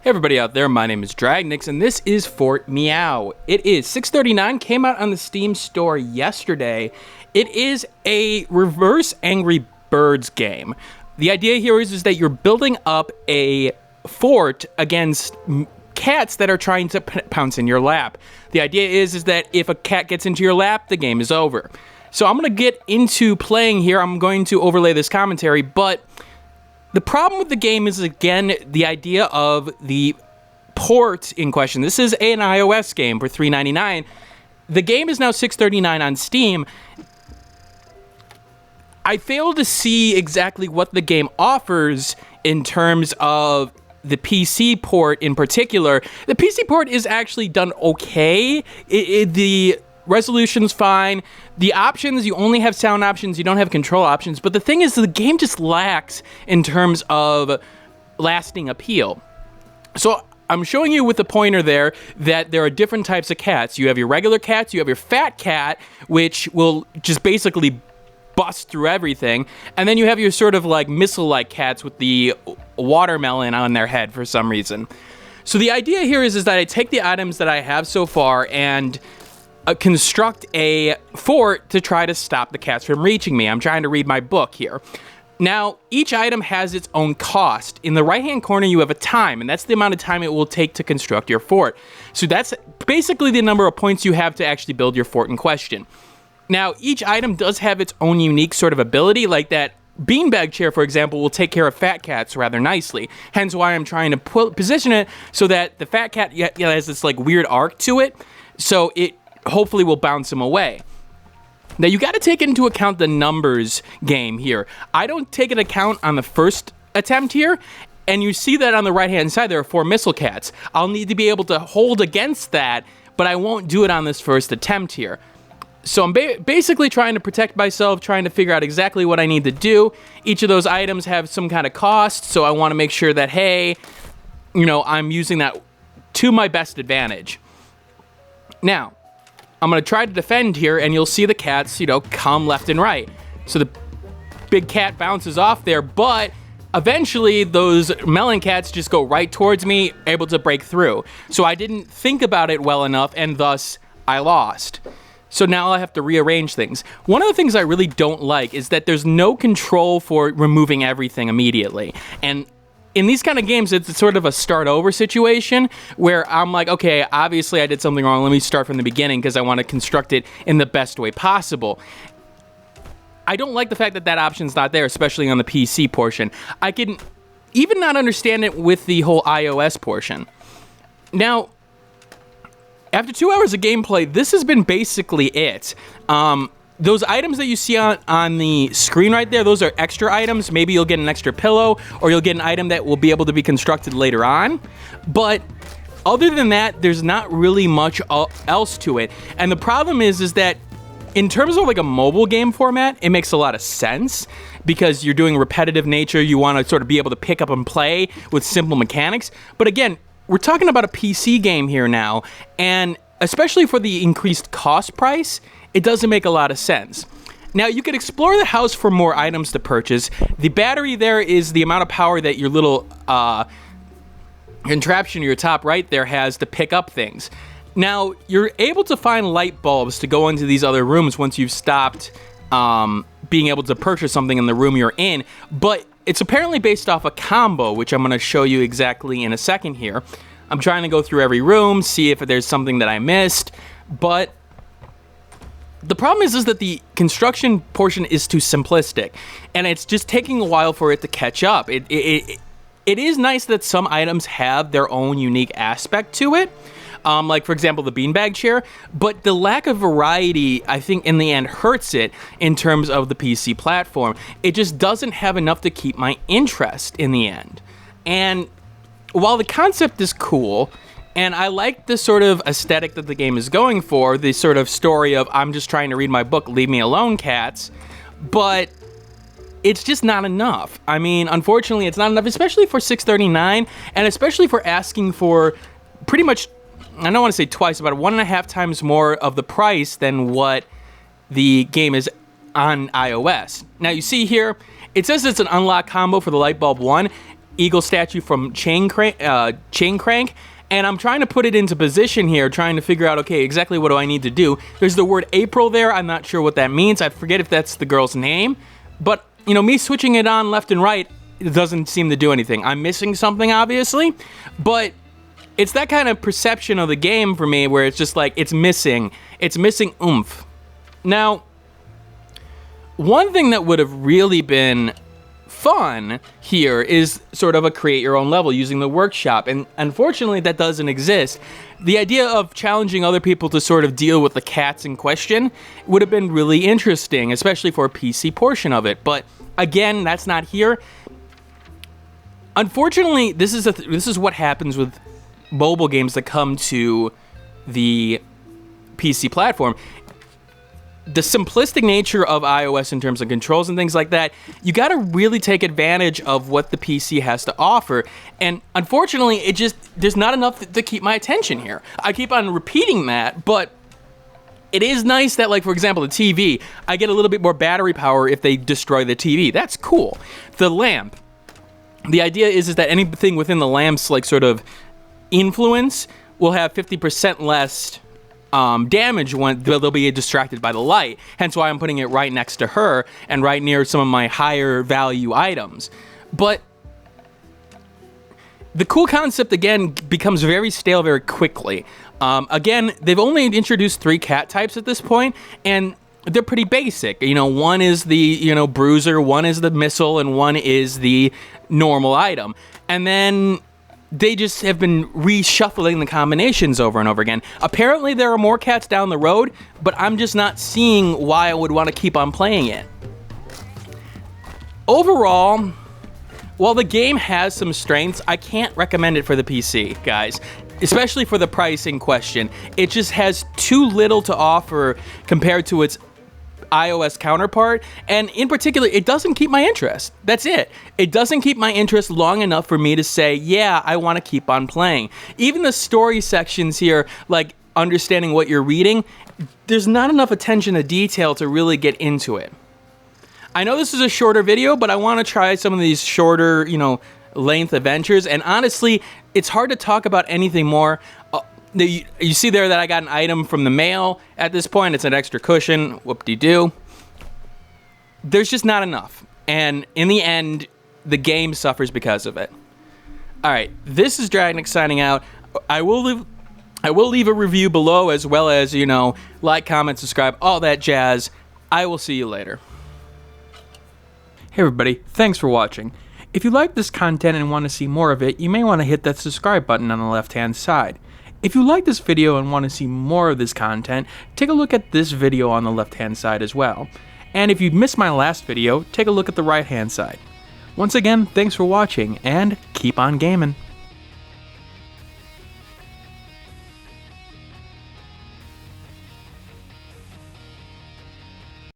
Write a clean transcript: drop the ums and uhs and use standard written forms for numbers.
Hey everybody out there, my name is Dragnix, and this is Fort Meow. It is 6:39, came out on the Steam store yesterday. It is a reverse Angry Birds game. The idea here is that you're building up a fort against cats that are trying to pounce in your lap. The idea is that if a cat gets into your lap, the game is over. So I'm going to get into playing here. I'm going to overlay this commentary, but the problem with the game is, again, the idea of the port in question. This is an iOS game for $3.99. The game is now $6.39 on Steam. I fail to see exactly what the game offers in terms of the PC port in particular. The PC port is actually done okay. The resolution's fine. The options, you only have sound options, you don't have control options, but the thing is the game just lacks in terms of lasting appeal. So I'm showing you with the pointer there that there are different types of cats. You have your regular cats, you have your fat cat, which will just basically bust through everything, and then you have your sort of like missile-like cats with the watermelon on their head for some reason. So the idea here is that I take the items that I have so far and construct a fort to try to stop the cats from reaching me. I'm trying to read my book here. Now, each item has its own cost. In the right-hand corner, you have a time, and that's the amount of time it will take to construct your fort. So that's basically the number of points you have to actually build your fort in question. Now, each item does have its own unique sort of ability, like that beanbag chair, for example, will take care of fat cats rather nicely. Hence why I'm trying to position it so that the fat cat has this like weird arc to it, so it hopefully will bounce him away. Now, you got to take into account the numbers game here. I don't take an account on the first attempt here, and you see that on the right-hand side, there are 4 missile cats. I'll need to be able to hold against that, but I won't do it on this first attempt here. So I'm basically trying to protect myself, trying to figure out exactly what I need to do. Each of those items have some kind of cost, so I want to make sure that, hey, I'm using that to my best advantage. Now, I'm going to try to defend here, and you'll see the cats, come left and right. So the big cat bounces off there, but eventually those melon cats just go right towards me, able to break through. So I didn't think about it well enough, and thus I lost. So now I have to rearrange things. One of the things I really don't like is that there's no control for removing everything immediately. And in these kind of games, it's sort of a start over situation where I'm like, okay, obviously I did something wrong. Let me start from the beginning because I want to construct it in the best way possible. I don't like the fact that that option's not there, especially on the PC portion. I can even not understand it with the whole iOS portion. Now, after 2 hours of gameplay, this has been basically it. Those items that you see on the screen right there, those are extra items. Maybe you'll get an extra pillow, or you'll get an item that will be able to be constructed later on. But other than that, there's not really much else to it. And the problem is that in terms of like a mobile game format, it makes a lot of sense because you're doing repetitive nature. You want to sort of be able to pick up and play with simple mechanics. But again, we're talking about a PC game here now, and especially for the increased cost price, it doesn't make a lot of sense. Now, you can explore the house for more items to purchase. The battery there is the amount of power that your little contraption at your top right there has to pick up things. Now, you're able to find light bulbs to go into these other rooms once you've stopped being able to purchase something in the room you're in, but it's apparently based off a combo, which I'm going to show you exactly in a second here. I'm trying to go through every room, see if there's something that I missed, but the problem is that the construction portion is too simplistic, and it's just taking a while for it to catch up. It is nice that some items have their own unique aspect to it, like, for example, the beanbag chair, but the lack of variety, I think, in the end hurts it in terms of the PC platform. It just doesn't have enough to keep my interest in the end. And while the concept is cool, and I like the sort of aesthetic that the game is going for, the sort of story of, I'm just trying to read my book, leave me alone, cats, but it's just not enough. I mean, unfortunately, it's not enough, especially for $6.39, and especially for asking for pretty much, I don't want to say twice, about 1.5 times more of the price than what the game is on iOS. Now, you see here, it says it's an unlock combo for the light bulb 1. eagle statue from Chain Crank, and I'm trying to put it into position here, trying to figure out, okay, exactly what do I need to do. There's the word April there. I'm not sure what that means. I forget if that's the girl's name. But, you know, me switching it on left and right, it doesn't seem to do anything. I'm missing something, obviously. But it's that kind of perception of the game for me where it's just like, it's missing oomph. Now, one thing that would have really been fun here is sort of a create your own level using the workshop, and unfortunately that doesn't exist. The idea of challenging other people to sort of deal with the cats in question would have been really interesting, especially for a PC portion of it, but again, that's not here. Unfortunately, this is what happens with mobile games that come to the PC platform. The simplistic nature of iOS in terms of controls and things like that, you got to really take advantage of what the PC has to offer. And unfortunately, there's not enough to keep my attention here. I keep on repeating that, but it is nice that, like, for example, the TV, I get a little bit more battery power if they destroy the TV. That's cool. The lamp, the idea is that anything within the lamp's, like, sort of influence will have 50% less damage when they'll be distracted by the light. Hence why I'm putting it right next to her and right near some of my higher value items. But the cool concept, again, becomes very stale very quickly. Again, they've only introduced 3 cat types at this point, and they're pretty basic. You know, one is the, you know, bruiser, one is the missile, and one is the normal item. And then they just have been reshuffling the combinations over and over again. Apparently there are more cats down the road, but I'm just not seeing why I would want to keep on playing it. Overall, while the game has some strengths, I can't recommend it for the PC, guys. Especially for the price in question. It just has too little to offer compared to its iOS counterpart, and in particular, it doesn't keep my interest. That's it. It doesn't keep my interest long enough for me to say, yeah, I want to keep on playing. Even the story sections here, like understanding what you're reading, there's not enough attention to detail to really get into it. I know this is a shorter video, but I want to try some of these shorter, you know, length adventures, and honestly, it's hard to talk about anything more. You see there that I got an item from the mail at this point. It's an extra cushion. Whoop-de-doo. There's just not enough. And in the end, the game suffers because of it. All right, this is Dragnix signing out. I will leave a review below, as well as, you know, like, comment, subscribe, all that jazz. I will see you later. Hey everybody, thanks for watching. If you like this content and want to see more of it, you may want to hit that subscribe button on the left-hand side. If you like this video and want to see more of this content, take a look at this video on the left-hand side as well. And if you missed my last video, take a look at the right-hand side. Once again, thanks for watching, and keep on gaming.